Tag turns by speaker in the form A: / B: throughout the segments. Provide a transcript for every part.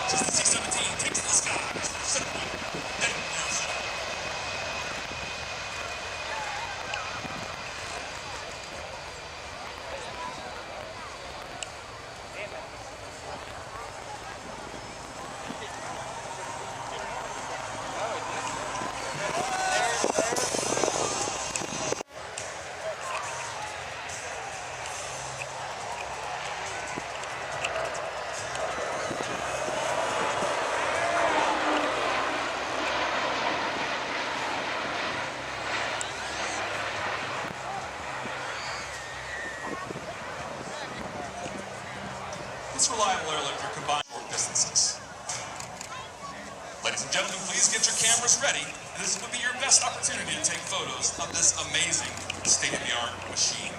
A: launches the C-17 takes the skies. Simply Dayton Airshow. This reliable airlifter combines short distances. Ladies and gentlemen, please get your cameras ready. This would be your best opportunity to take photos of this amazing state-of-the-art machine.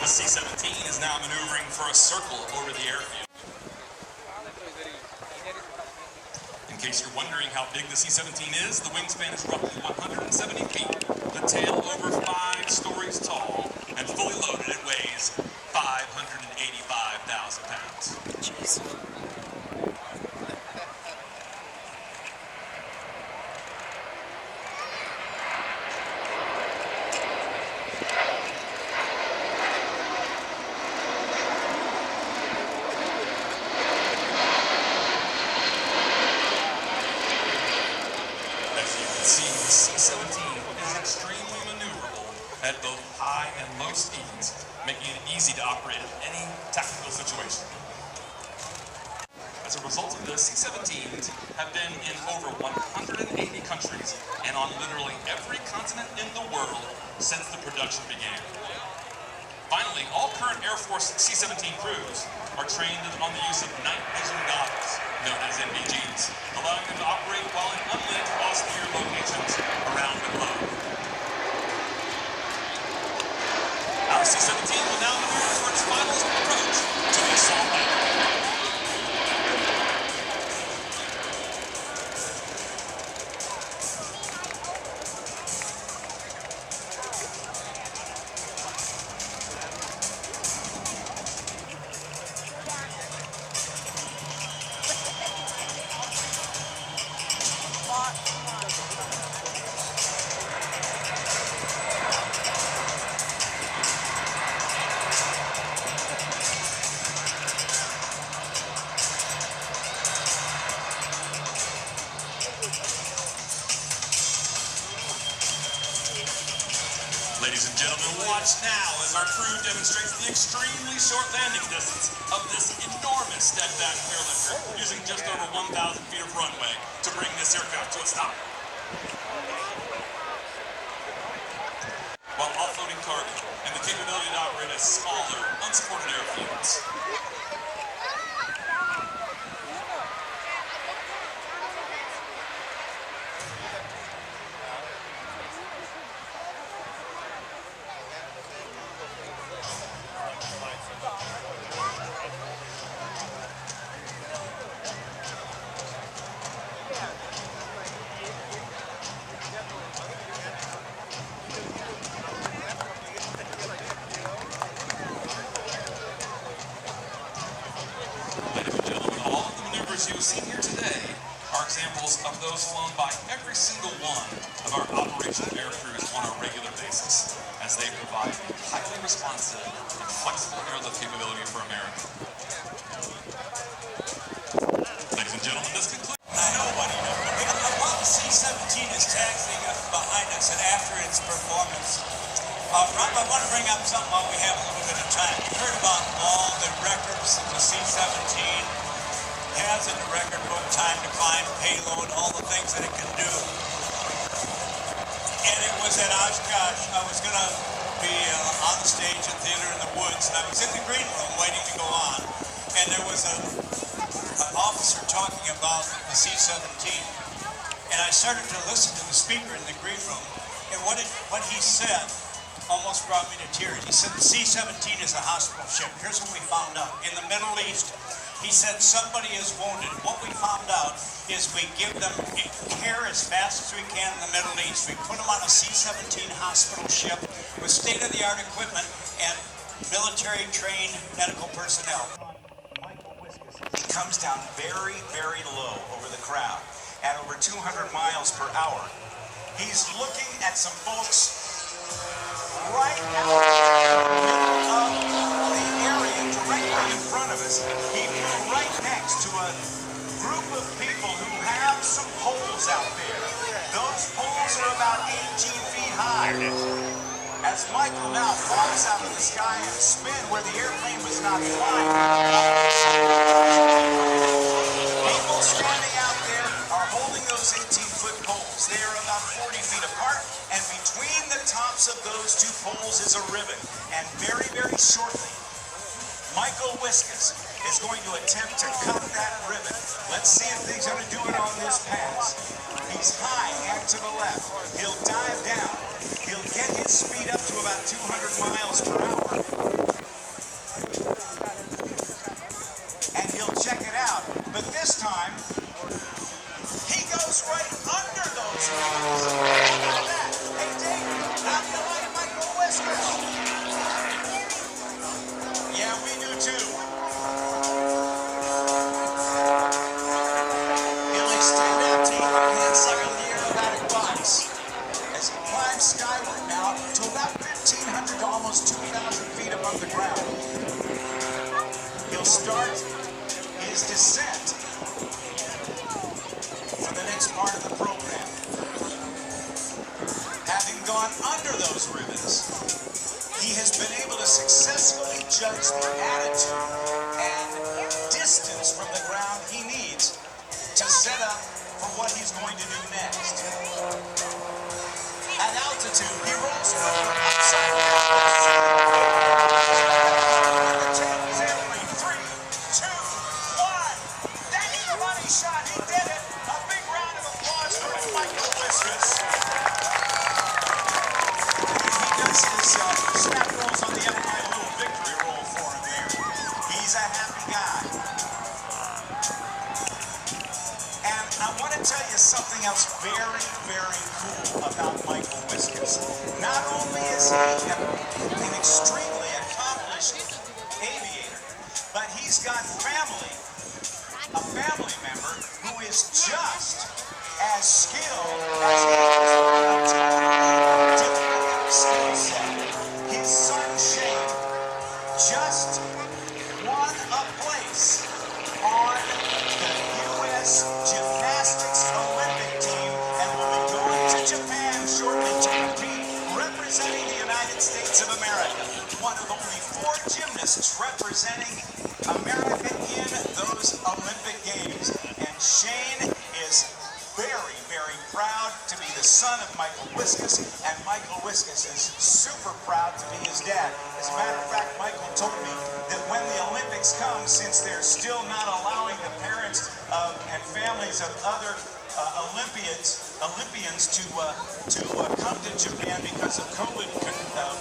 A: The C-17 is now maneuvering for a circle over the airfield. In case you're wondering how big the C-17 is, the wingspan is roughly 170 feet, the tail over 5 stories tall, and fully loaded it weighs 585,000 pounds. Jeez. See, the C-17 is extremely maneuverable at both high and low speeds, making it easy to operate in any tactical situation. As a result of this, C-17s have been in over 180 countries and on literally every continent in the world since the production began. Finally, all current Air Force C-17 crews are trained on the use of night vision goggles, known as NVGs, allowing them to operate while in unlit cross-tier locations around the globe. Our C-17 will now maneuver for its final approach to the assault battle. Ladies and gentlemen, watch now as our crew demonstrates the extremely short landing distance of this enormous steadfast airlifter using just over 1,000 feet of runway to bring this aircraft to a stop. While offloading cargo and the capability to operate at smaller, unsupported airfields. You've seen here today are examples of those flown by every single one of our operational air crews on a regular basis, as they provide highly responsive and flexible airlift capability for America. Ladies and gentlemen, this concludes.
B: Nobody knows. While the C-17 is taxiing behind us and after its performance, Rob, I want to bring up something while we have a little bit of time. You heard about all the records that the C-17 has in the record book: time to climb, payload, all the things that it can do. And it was at Oshkosh. I was going to be on the stage at Theater in the Woods, and I was in the green room waiting to go on, and there was an officer talking about the C-17, and I started to listen to the speaker in the green room, and what he said almost brought me to tears. He said the C-17 is a hospital ship. Here's what we found out. In the Middle East, he said somebody is wounded. What we found out is we give them care as fast as we can in the Middle East. We put them on a C-17 hospital ship with state-of-the-art equipment and military-trained medical personnel. Michael Wiscus.
C: He comes down very, very low over the crowd at over 200 miles per hour. He's looking at some folks right out in the middle of the area directly in front of us. He flew right next to a group of people who have some poles out there. Those poles are about 18 feet high. As Michael now falls out of the sky and spin where the airplane was not flying, people standing out there are holding those 18-foot poles. They are about 40 feet apart, and between the tops of those two poles is a ribbon. And very, very shortly, Michael Wiscus is going to attempt to cut that ribbon. Let's see if he's going to do it on this pass. He's high and to the left. He'll dive down. He'll get his speed up to about 200 miles per hour. And he'll check it out. But this time, he goes right under those ribbons. How about that? Hey, Dayton, how do you like Michael Wiscus? Yeah, we do too. He'll extend out to keep our hands stuck on the aerobatic box as he climbs skyward now to about 1,500 to almost 2,000 feet above the ground. He'll start his descent for the next part of the program. Having gone under those ribbons, he has been able to successfully judge the attitude and distance from the ground he needs to set up for what he's going to do next. At altitude, he rolls over upside down. And the tail is airplane. 3, 2, 1. That's the money shot. He did it. A big round of applause for Michael Wiscus. He does his snap rolls on the end of my little victory roll for him there. He's a happy guy. And I want to tell you something else very, very cool about Michael Wiscus. Not only is he an extremely accomplished aviator, but he's got a family member who is just as skilled as he is with a different skill set. His son Shane just won a place on the U.S. Gymnastics Olympic team and will be going to Japan shortly to compete, representing the United States of America. One of only 4 gymnasts representing America in those Olympic Games. And Shane is very, very proud to be the son of Michael Wiscus, and Michael Wiscus is super proud to be his dad. As a matter of fact, Michael told me that when the Olympics come, since they're still not allowing the parents and families of other Olympians to come to Japan because of COVID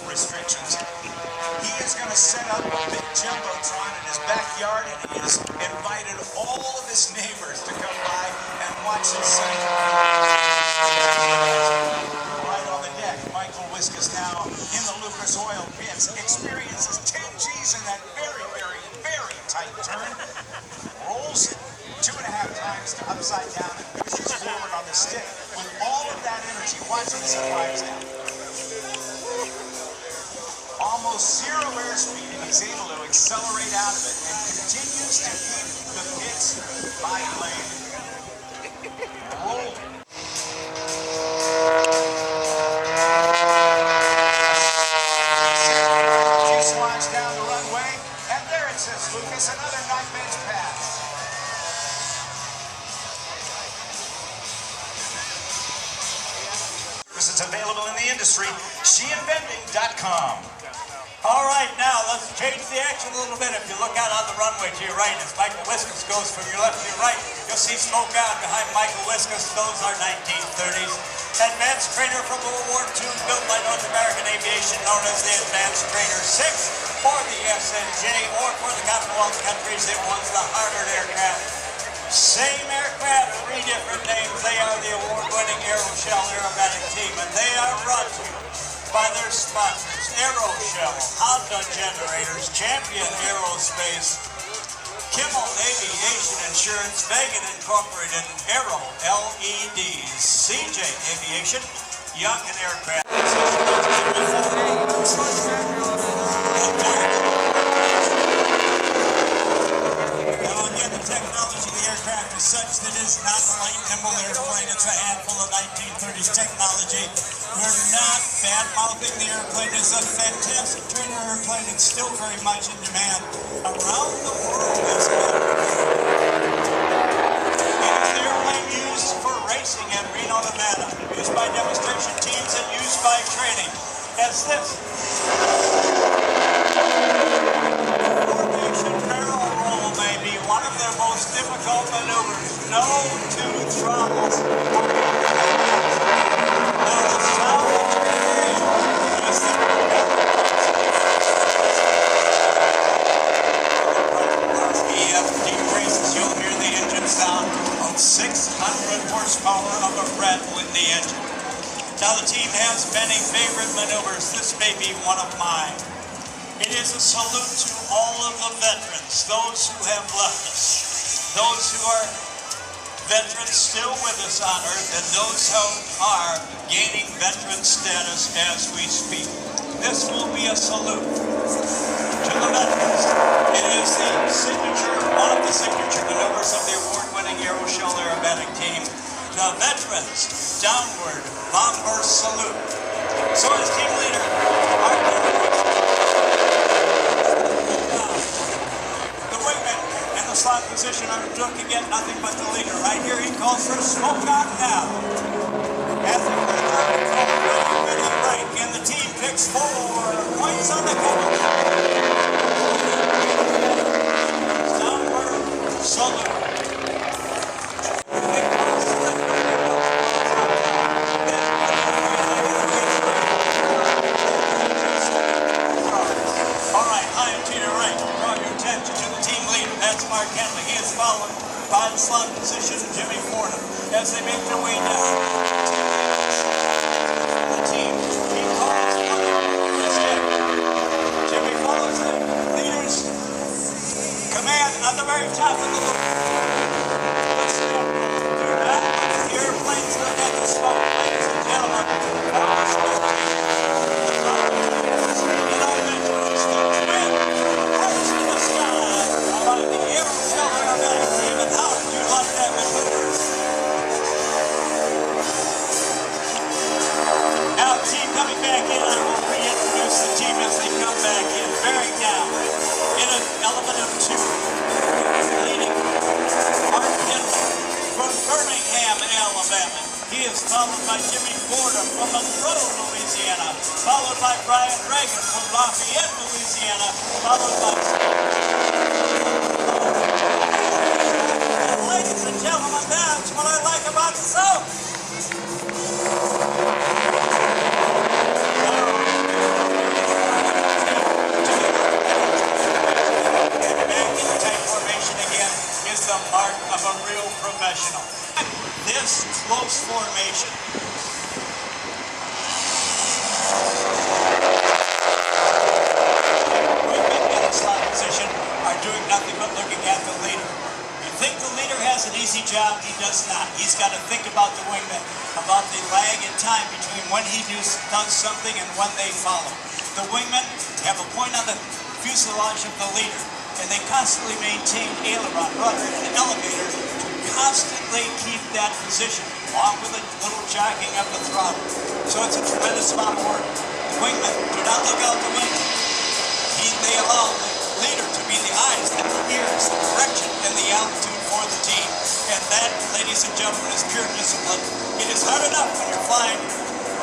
C: restrictions, he is going to set up a big jumbotron in his backyard, and he has invited all of his neighbors to come by and watch his son right on the deck. Michael Wiscus now in the Lucas Oil pits experiences 10 G's in that very, very, very tight turn, rolls 2.5 times to upside down and pushes forward on the stick with all of that energy. Watch as he climbs down. Almost zero airspeed, and he's able to accelerate out of it and continues to keep the pits biplane rolling. Fuselage down the runway, and there it says, Lucas, another knife edge pass. available in the industry. SheInventing.com.
B: All right, now let's change the action a little bit. If you look out on the runway to your right, as Michael Wiscus goes from your left to your right, you'll see smoke out behind Michael Wiscus. Those are 1930s. Advanced trainer from World War II, built by North American Aviation, known as the Advanced Trainer 6, or the SNJ, or for the Commonwealth countries, it was the Harvard aircraft. Same aircraft, 3 different names. They are the award-winning Aeroshell Aerobatic Team, and they are brought to you by their sponsors, Aeroshell, Honda Generators, Champion Aerospace, Kimmel Aviation Insurance, Vegan Incorporated, Aero LEDs, CJ Aviation, Young and Aircraft. Now again, the technology of the aircraft is such that it is not a light, nimble airplane. It's a handful of 1930s technology. We're not bad-mouthing the airplane. It's a fantastic trainer airplane. It's still very much in demand around the world. It is the airplane used for racing in Reno, Nevada, used by demonstration teams and used by training. As this formation barrel roll may be one of their most difficult maneuvers. No 2 throttles. You'll hear the engine sound of 600 horsepower of a rattle in the engine. Now the team has many favorite maneuvers. This may be one of mine. It is a salute to all of the veterans, those who have left us, those who are veterans still with us on Earth, and those who are gaining veteran status as we speak. This will be a salute to the veterans. It is the signature, one of the signature maneuvers of the award-winning Aeroshell Aerobatic Team, the Veterans Downward Bomber Salute. So as team leader, the wingman in the slot position are looking at nothing but the leader. Right here he calls for smoke out now. As they put it on control, ready, right, and the team picks 4 points on the cover. Salute. All right, high and to your right. Draw your attention to the team leader. That's Mark Henley. He is followed by the slot position, Jimmy Fordham, as they make their way down. The team. He calls on the step. Jimmy follows the leader's command on the very top of the loop. The airplanes look at the smoke, ladies and gentlemen. Now, team coming back in, I will reintroduce the team as they come back in. Bearing down in an element of 2, leading Mark Henley from Birmingham, Alabama. He is followed by Jimmy Fordham from Monroe, Louisiana, followed by Brian Reagan from Lafayette, Louisiana, followed by... And ladies and gentlemen, that's what I like about the South. The mark of a real professional. This close formation. Women in the slot position are doing nothing but looking at the leader. You think the leader has an easy job? He does not. He's got to think about the wingman, about the lag in time between when he does something and when they follow. The wingmen have a point on the fuselage of the leader, and they constantly maintain aileron, rudder, and elevator to constantly keep that position, along with a little jogging of the throttle. So it's a tremendous amount of work. The wingmen do not look out the window. They allow the leader to be the eyes, the ears, the direction, and the altitude for the team. And that, ladies and gentlemen, is pure discipline. It is hard enough when you're flying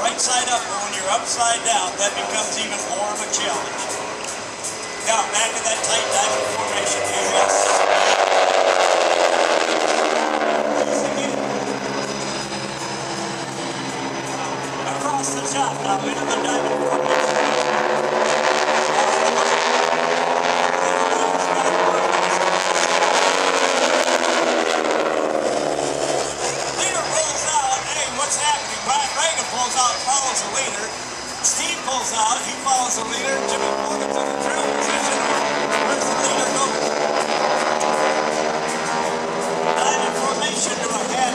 B: right side up, but when you're upside down, that becomes even more of a challenge. Now, back in that tight diving formation, here you go. Across the top, now into the diving formation. Leader rolls out. Hey, what's happening? Brian Reagan pulls out, follows the leader. Steve pulls out, he follows the leader. Jimmy Morgan's in the trail position. Where's the leader going? Diving formation to a head.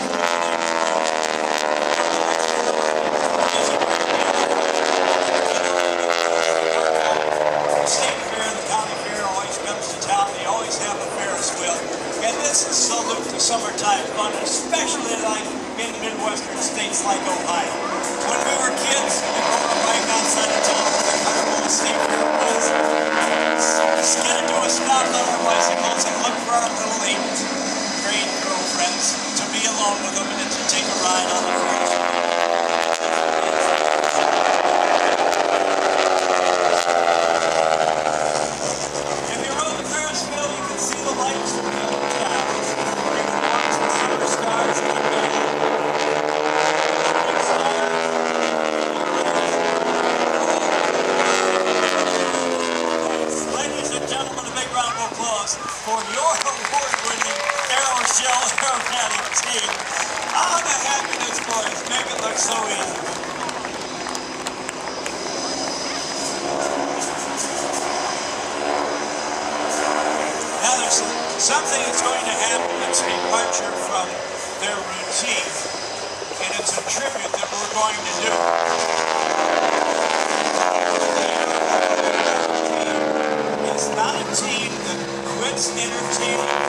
B: State fair, the county fair always comes to town. They always have a Ferris wheel. And this is salute to summertime fun, especially like in Midwestern states like Ohio. When we were kids, we were right outside of town where the Carnival State Fair was. Skidded to a stop on our bicycles and looked for our little ladies, great girlfriends, to be alone with them and to take a ride on the Ferris wheel. If you rode the Ferris wheel, you can see the lights from the other towns. You can watch the silver stars in the day. Ladies and gentlemen, a big round of applause for your award-winning Aeroshell AT-6 Team. How the heck do these boys make it look so easy? Now there's something that's going to happen that's a departure from their routine, and it's a tribute that we're going to do. It's not a team that quits entertaining.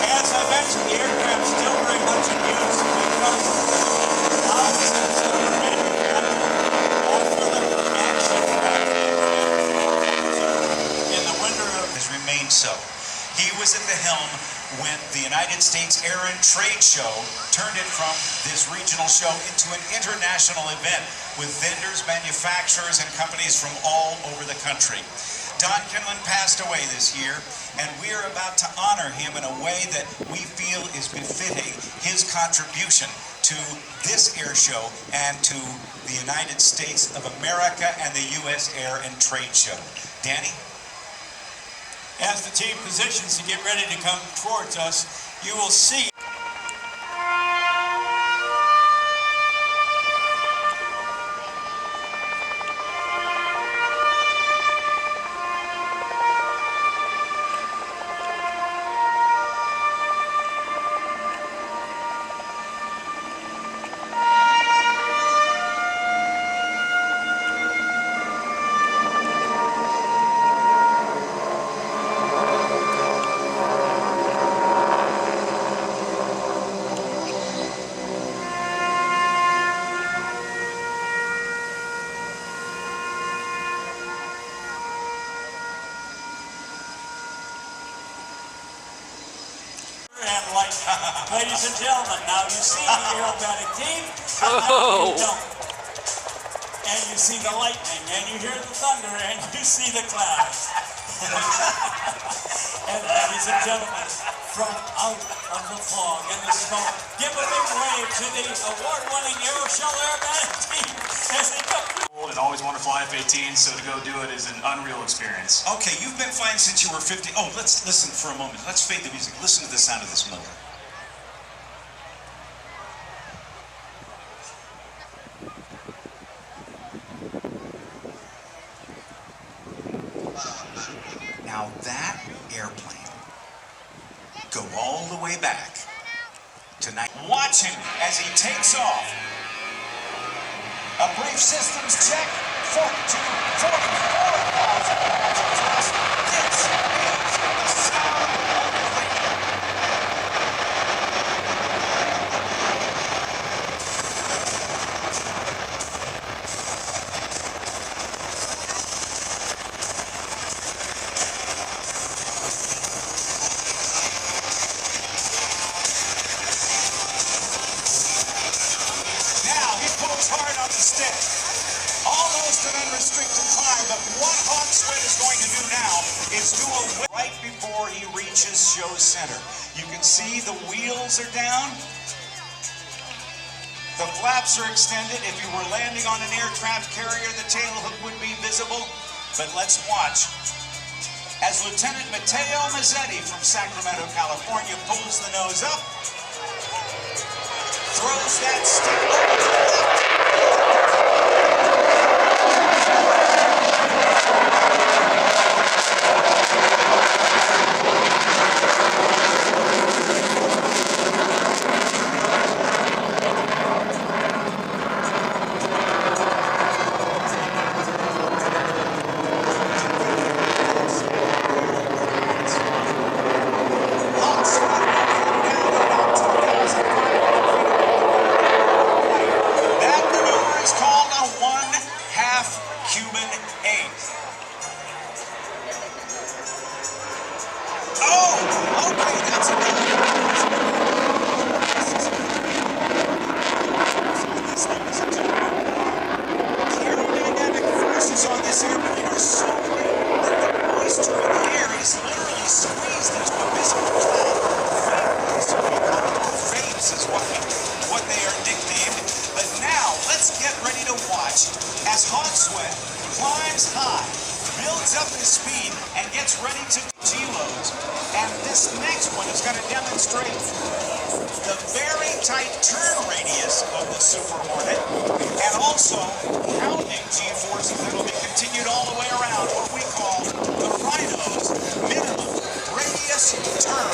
B: As I mentioned, the aircraft is still very much in use because thousands of the after the action in the winter has remained so. He was at the helm when the United States Air and Trade Show turned it from this regional show into an international event with vendors, manufacturers, and companies from all over the country. Don Kinlan passed away this year, and we're about to honor him in a way that we feel is befitting his contribution to this air show and to the United States of America and the U.S. Air and Trade Show. Danny? As the team positions to get ready to come towards us, you will see and like, ladies and gentlemen, now you see the aerobatic team, and you don't. And you see the lightning, and you hear the thunder, and you see the clouds. And ladies and gentlemen, from out of the fog and the smoke, give a big wave to the award-winning Aeroshell Aerobatic Team as they come.
D: And always want to fly F-18, so to go do it is an unreal experience.
C: Okay, you've been flying since you were 50. Oh, let's listen for a moment. Let's fade the music. Listen to the sound of this motor. Now that airplane, go all the way back to night. Watch him as he takes off. A brief systems check, 42, 44,000 pounds of thrust. This is the sound of the victory. Now he pulls hard on the stick. Almost an unrestricted climb, but what Hawk Sweat is going to do now is do a whip right before he reaches show center. You can see the wheels are down. The flaps are extended. If you were landing on an aircraft carrier, the tail hook would be visible. But let's watch as Lieutenant Matteo Mazzetti from Sacramento, California pulls the nose up, throws that stick over to the left. As Hawk Sweat climbs high, builds up his speed, and gets ready to G-loads. And this next one is going to demonstrate the very tight turn radius of the Super Hornet, and also pounding G-forces that will be continued all the way around what we call the Rhino's minimum radius turn.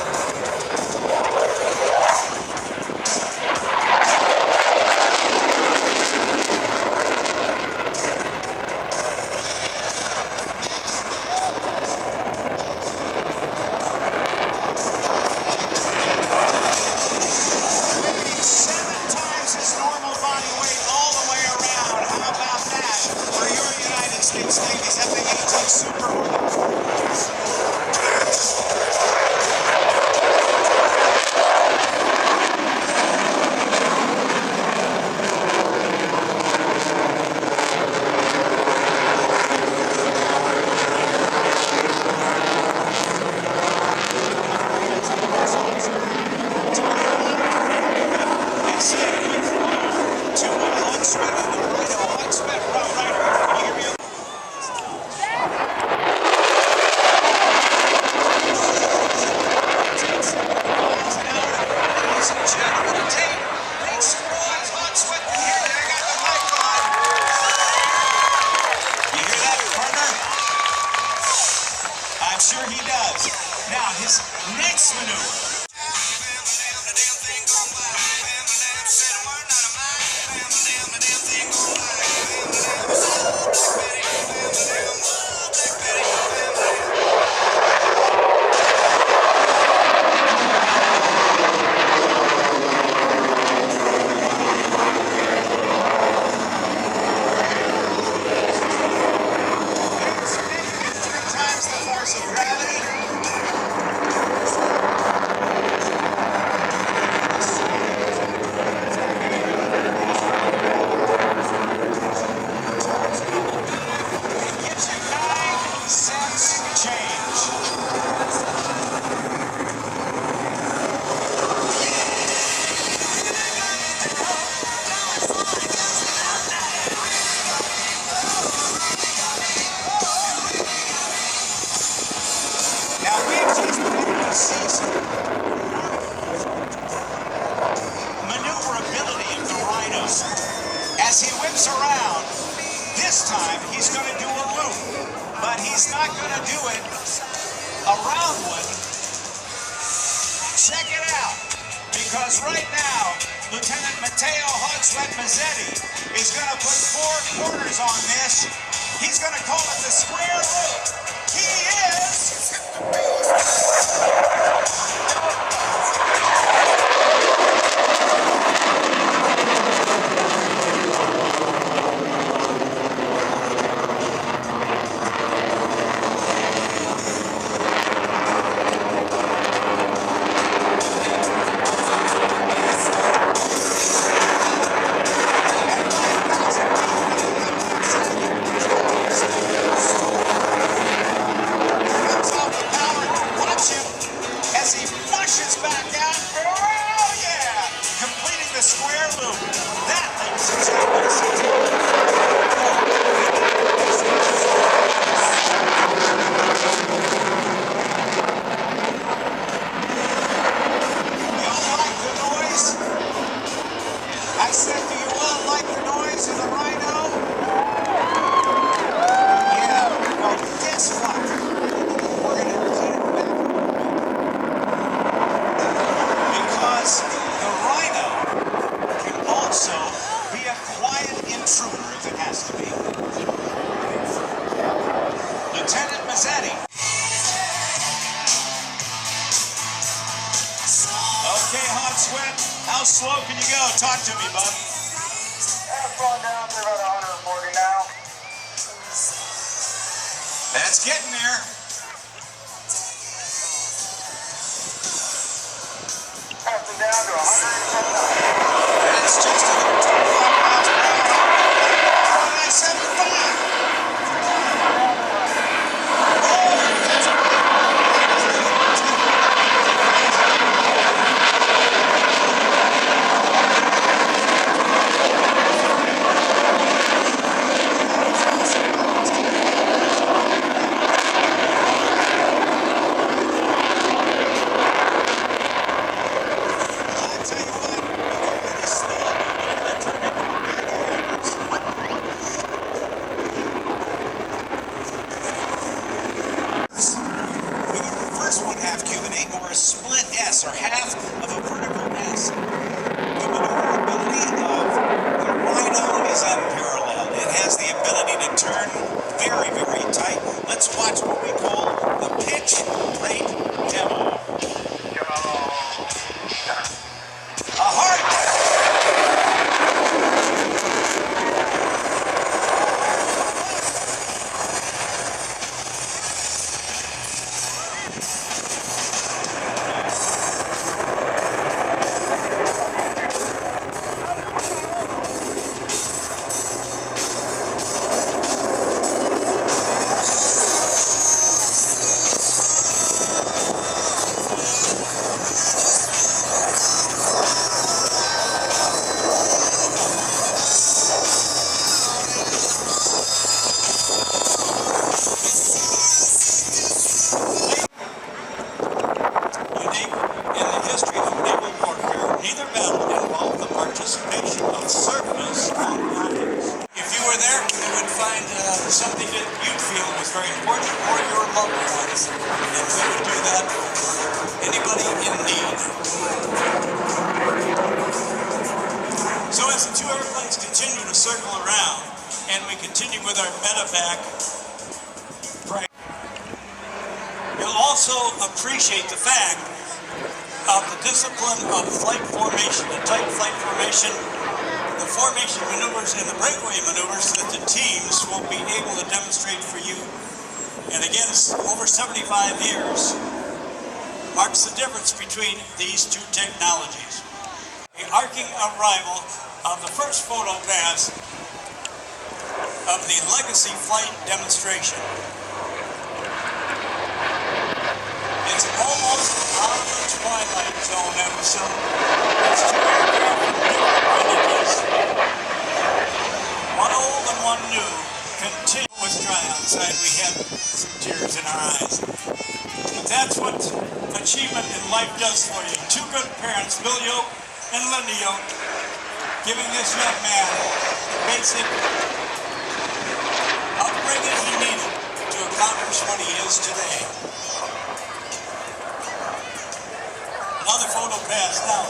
C: I'm sure he does. Now, his next maneuver. Maneuverability of the Rhino. As he whips around, this time he's going to do a loop, but he's not going to do it a round one. Check it out, because right now Lieutenant Matteo Hogswet Mazzetti is going to put 4 corners on this. He's going to call it the square loop. He is... How slow can you go? Talk to me, bud.
E: I've gone down to about 140 now.
C: That's getting there.
E: Passing down to 179.
C: That's just a little 25 miles per hour. 175. Or half of a vertical S. The maneuverability of the Rhino is unparalleled. It has the ability to turn very, very tight. Let's watch what we call the pitch rate demo. A heart! Something that you'd feel was very important, or your loved ones, and we would do that for anybody in need. So as the 2 airplanes continue to circle around, and we continue with our medevac, you'll also appreciate the fact of the discipline of flight formation, the tight flight formation, the formation maneuvers and the breakaway maneuvers that the teams will be able to demonstrate for you. And again, over 75 years marks the difference between these 2 technologies. The arcing arrival of the first photo pass of the legacy flight demonstration. It's almost out of the twilight zone episode. It's 2 aircraft from different vintages. One old and one new. Continue was dry outside. We had some tears in our eyes. But that's what achievement in life does for you. 2 good parents, Bill Yoke and Linda Yoke, giving this young man the basic upbringing he needed to accomplish what he is today. Another photo pass now.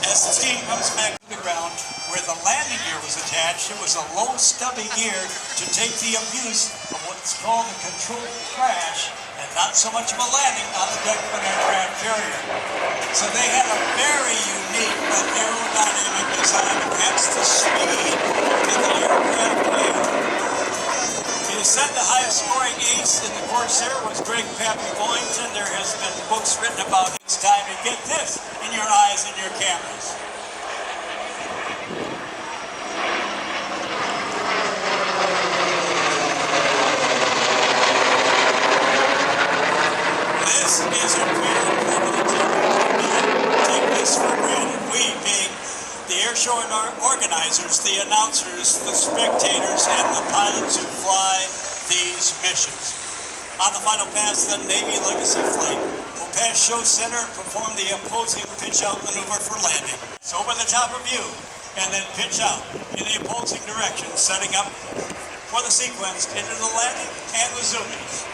B: As the team comes back to the ground where the landing gear was attached, it was a low stubby gear to take the abuse of what's called a controlled crash and not so much of a landing on the deck of an aircraft carrier. So they had a very unique but aerodynamic design, hence the speed that the aircraft had. It is said the highest scoring ace in the Corsair was Greg Pappy Boyington. There has been books written about his time. And get this in your eyes and your cameras. This is a real privilege. Take this for granted. We being the air show organizers, the announcers, the spectators, and the pilots who fly these missions. On the final pass, the Navy Legacy flight will pass show center and perform the opposing pitch-out maneuver for landing. So over the top of you, and then pitch out in the opposing direction, setting up for the sequence into the landing and the zoomies.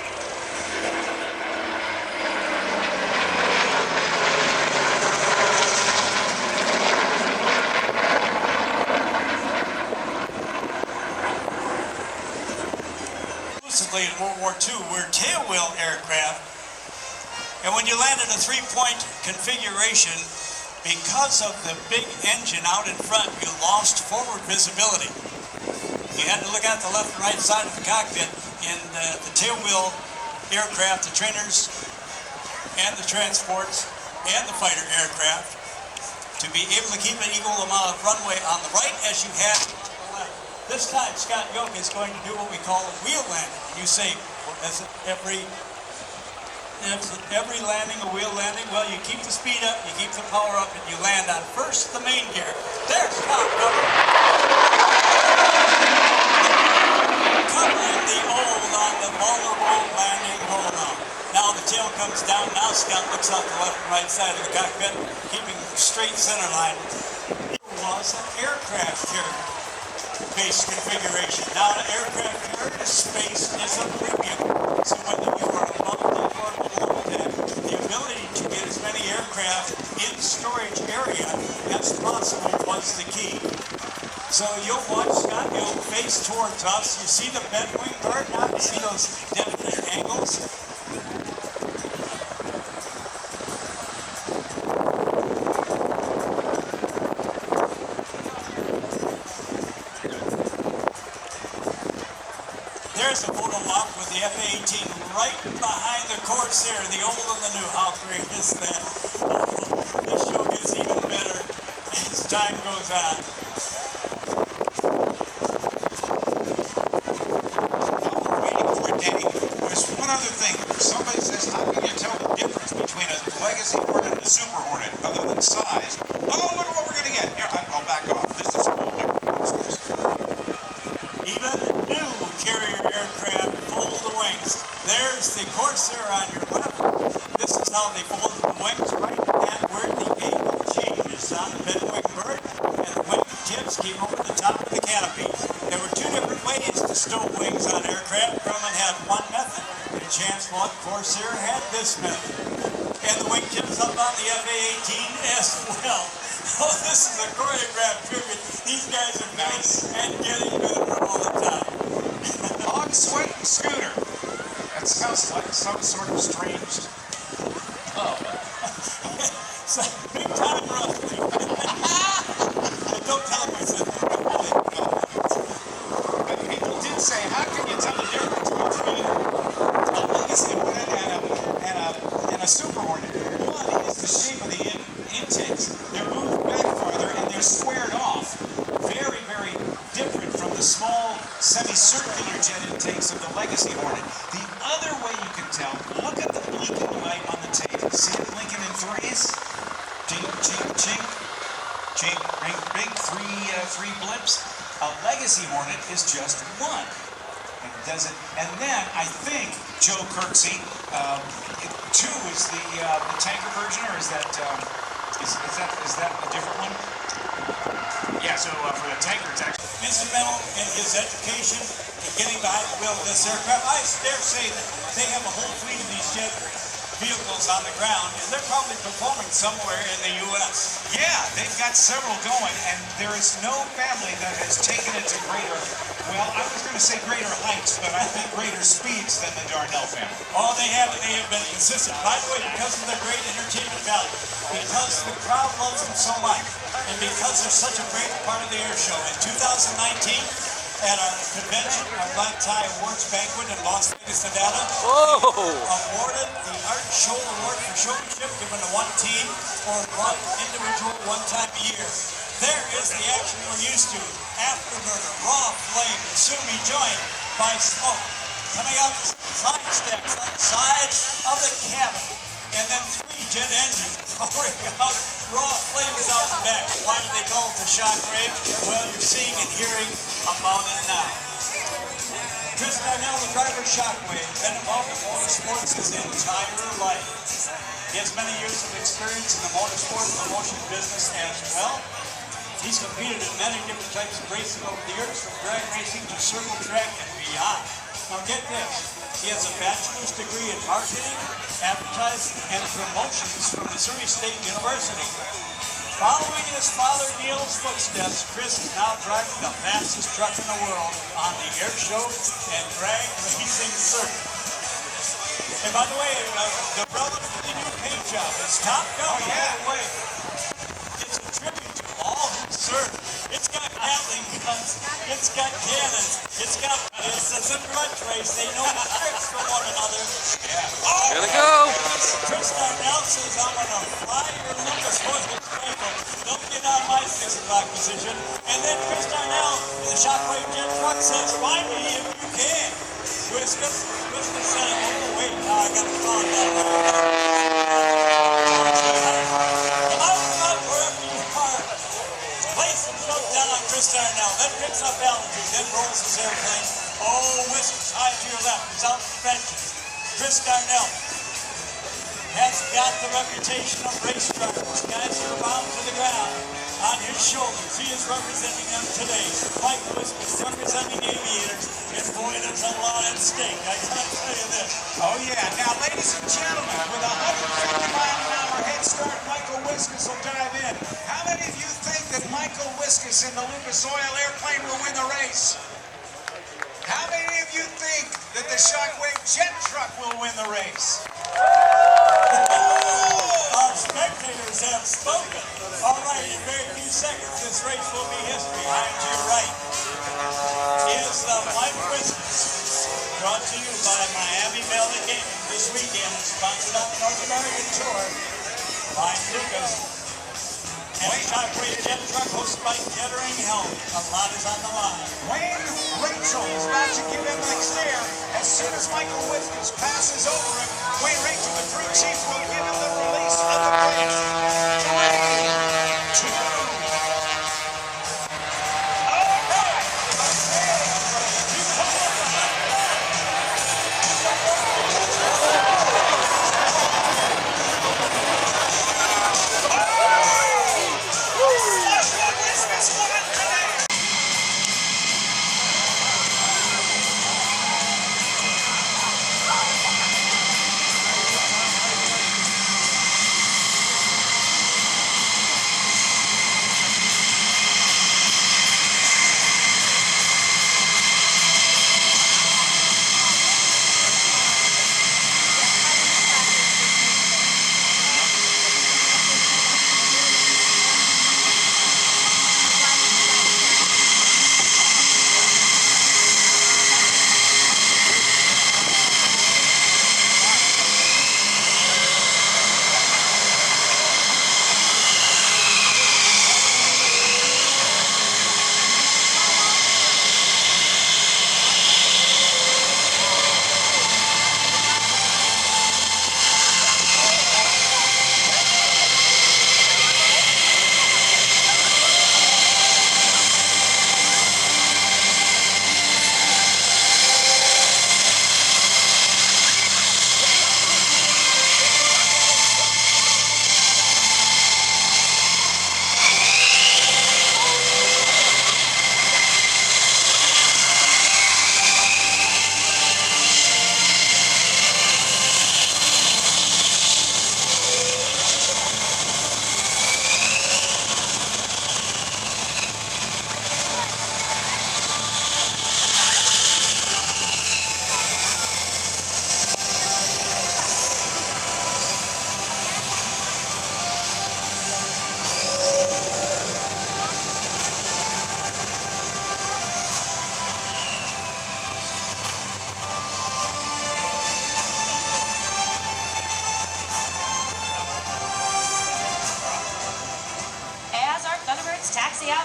B: In World War II were tailwheel aircraft, and when you landed a three-point configuration, because of the big engine out in front, you lost forward visibility. You had to look at the left and right side of the cockpit in the tailwheel aircraft, the trainers and the transports and the fighter aircraft, to be able to keep an equal amount of runway on the right as you had to the left. This time, Scott Yoke is going to do what we call a wheel landing. You say, well, is it every landing a wheel landing? Well, you keep the speed up, you keep the power up, and you land on first the main gear. There's top cover. Covering the old on the vulnerable landing hold-on. Now the tail comes down. Now Scott looks out the left and right side of the cockpit, keeping straight center line. It was an aircraft carrier base configuration. Now an aircraft carrier space is a premium. So whether you are above deck or below deck, the ability to get as many aircraft in storage area as possible was the key. So you'll watch Scott, you'll face towards us. You see the bent wing guard now? You see those definite angles? There's a photo op with the F-18 right behind the Corsair, the old and the new. How great is that? This show gets even better as time goes on.
C: While we're waiting for a day, there's one other thing. Somebody says, how can you tell the difference between a Legacy Hornet and a Super Hornet, other than size? Oh, look at what we're going to get. Here, I'll back off. This is a whole different.
B: Even new carrier aircraft fold the wings. There's the Corsair on your left. This is how they fold the wings right at where the angle changes on the bent wing bird, and the wing tips came over the top of the canopy. There were two different ways to stow wings on aircraft. Grumman had one method, and Chance Flood Corsair had this method. And the wing tips up on the F-18 as well. Oh, this is a choreographed tribute. These guys are nice and getting better all the time.
C: Hog Sweat and Scooter. That sounds like some sort of strange. Oh.
B: It's like big time wrestling. Don't tell me it's
C: But people did say, how can you tell the difference between a Legacy Hornet and a Super Hornet? One is the shape of the intakes. They're moved back farther and they're squared off. Very, very different from the small semicircular jet intakes of the Legacy Hornet. The other way you can tell, look at the blinking light on the tape. See it blinking in threes? Chink, chink, chink. Chink, ring, ring, three blips. A Legacy Hornet is just one. It does it, and then I think Joe Kirksey, 2 is the tanker version, or is that a different one?
D: Yeah, so for the tanker, it's actually
B: instrumental in his education and getting behind the wheel of this aircraft. I dare say that they have a whole fleet of these jets vehicles on the ground, and they're probably performing somewhere in the U.S.
C: Yeah, they've got several going, and there is no family that has taken it to greater, well, I was going to say greater heights, but I think greater speeds than the Darnell family.
B: Oh, they have been consistent. By the way, because of their great entertainment value, because the crowd loves them so much, and because they're such a great part of the air show. In 2019, at our convention, our Black Tie Awards banquet in Las Vegas, Nevada, awarded the Art Show Award for showmanship given to one team or one individual one time a year. There is the action we're used to. Afterburner, raw flame, and soon be joined by smoke coming out the side stacks on the side of the cabin. And then 3 jet engines pouring out raw flames out the back. Why do they call it the Shockwave? Well, you're seeing and hearing about it now. Chris Darnell, the driver of Shockwave, been involved in motorsports his entire life. He has many years of experience in the motorsport promotion business as well. He's competed in many different types of racing over the years, from drag racing to circle track and beyond. Now get this, he has a bachelor's degree in marketing, advertising, and promotions from Missouri State University. Following his father Neil's footsteps, Chris is now driving the fastest truck in the world on the air show and drag racing circuit. And by the way, the relatively new paint job is top gun.
C: Oh, yeah.
B: By the way, it's a tribute to all who serve. It's got Gatling guns, it's got cannons, it's a grudge race. They know the tricks from one another. Yeah. Oh,
F: Here they go.
B: Chris Darnell says, I'm going to fly your Lucas Oil rifle. Don't get on my 6 o'clock position. And then Chris Darnell, the Shockwave Jet Truck, says, find me if you can. Wiscus said, oh, wait, now I got to call it that way. Out wherever you are. Place himself down on Chris Darnell, then picks up altitude, then rolls his airplane. Oh, Wiscus, high to your left, he's out the benches. Chris Darnell has got the reputation of race drivers. Guys who are bound to the ground. On his shoulders, he is representing them today. Michael Wiscus representing aviators. And boy, there's a lot at stake. I gotta tell you this.
C: Oh yeah, now ladies and gentlemen, with a 150-mile-an-hour head start, Michael Wiscus will dive in. How many of you think that Michael Wiscus in the Lucas Oil airplane will win the race? How many of you think that the Shockwave Jet Truck will win the race?
B: Our spectators have spoken. All right, in very few seconds, this race will be history. High to your right is Michael Wiscus, brought to you by Miami Valley Gaming this weekend, sponsored on the North American Tour by Lucas. And Shockwave Jet Truck hosted by Kettering Helm. A lot is on the line.
C: Wayne Rachel is about to give him an stare. As soon as Michael Wiscus passes over him, Wayne Rachel, the crew chief, will give him the release of the brakes. 3, 2.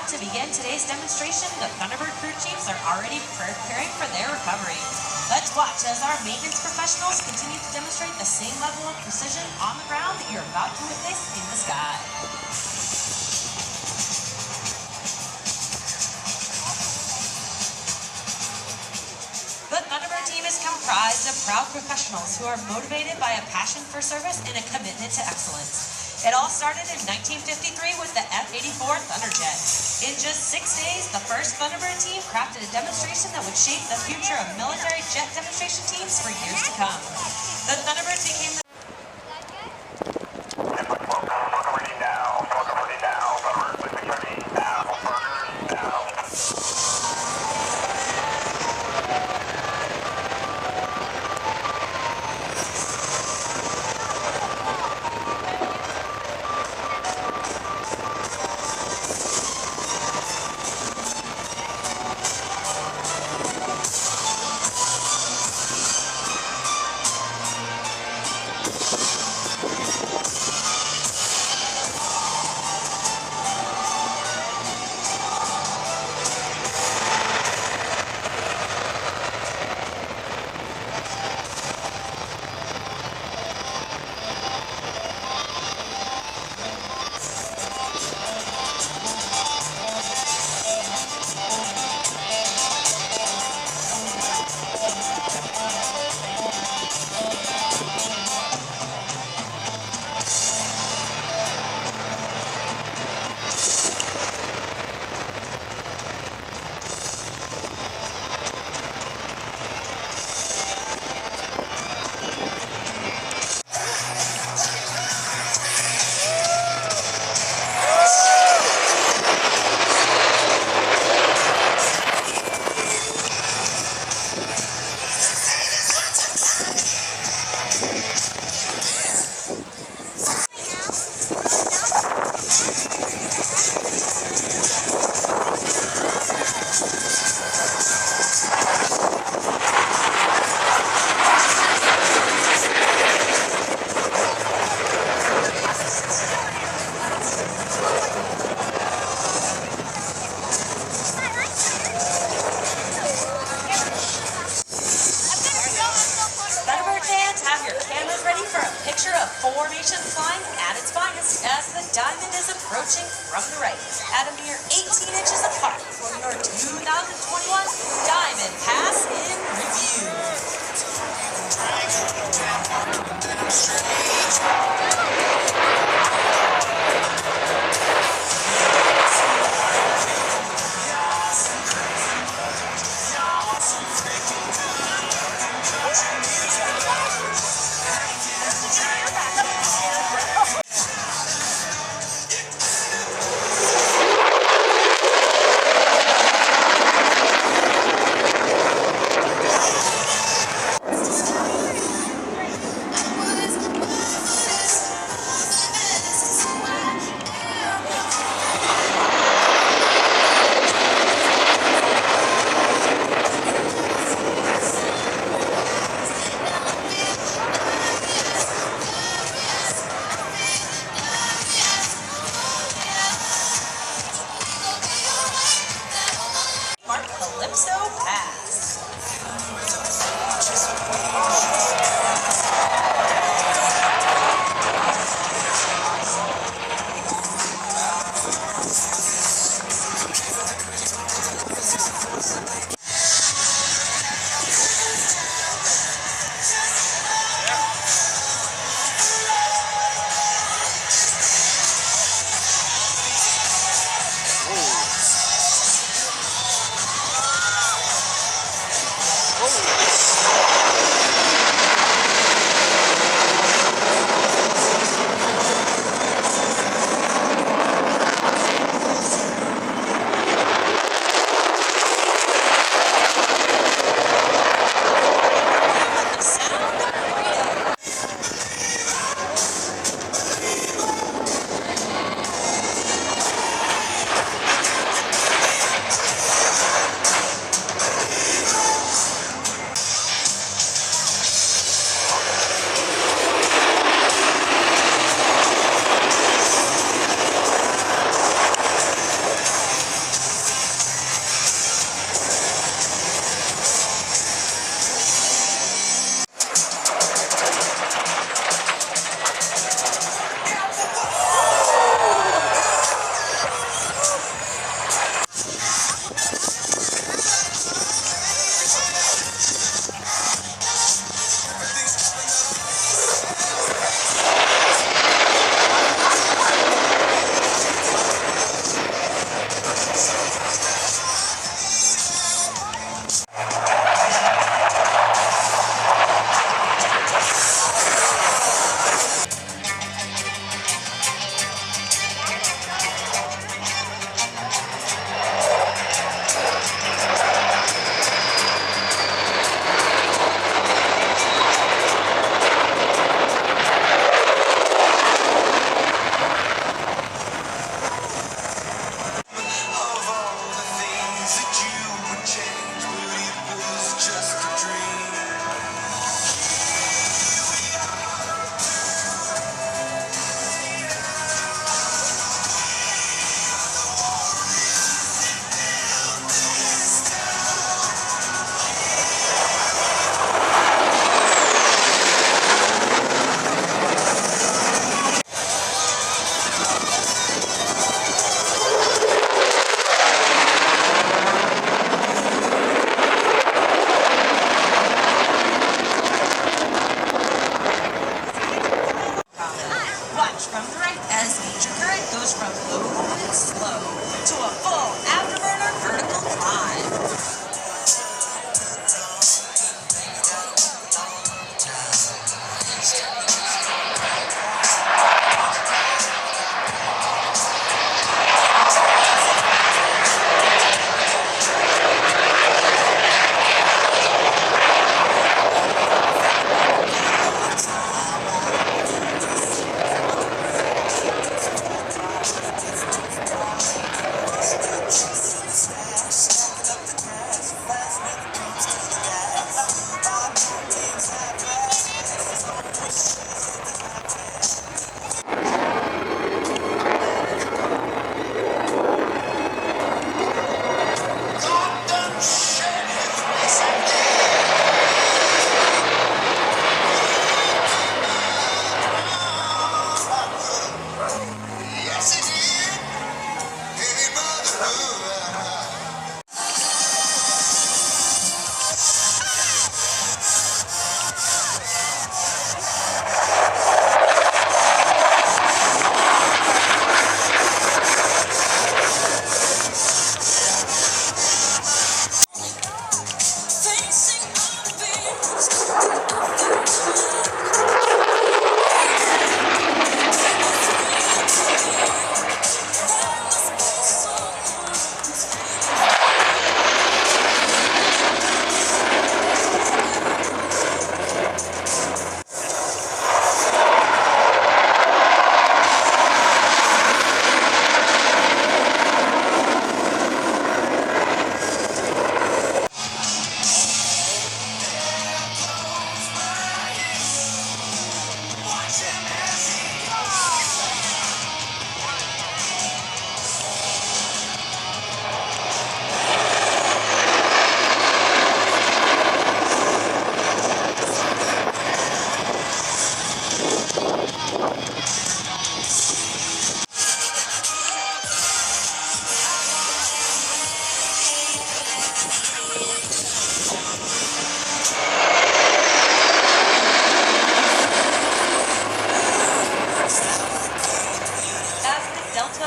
F: to begin today's demonstration, the Thunderbird crew chiefs are already preparing for their recovery. Let's watch as our maintenance professionals continue to demonstrate the same level of precision on the ground that you're about to witness in the sky. The Thunderbird team is comprised of proud professionals who are motivated by a passion for service and a commitment to excellence. It all started in 1953 with the F-84 Thunderjet. In just 6 days, the first Thunderbird team crafted a demonstration that would shape the future of military jet demonstration teams for years to come. The Thunderbirds became the formation flying at its finest as the diamond is approaching from the right at a mere 18 inches apart for your 2021 Diamond Pass in review.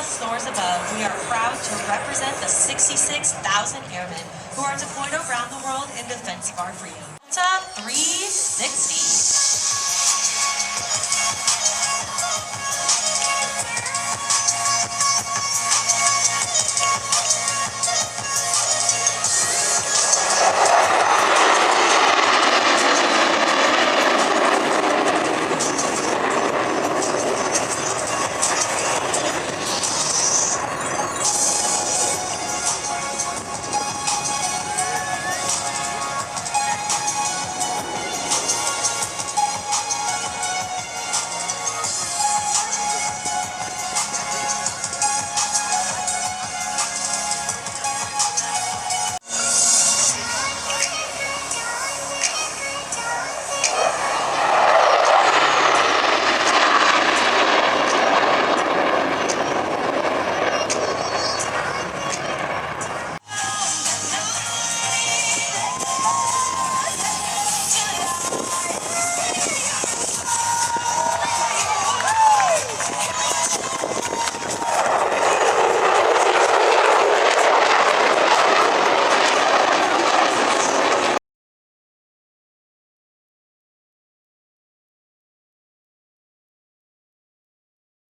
F: Soars above, we are proud to represent the 66,000 airmen who are deployed around the world in defense of our freedom. Delta 360.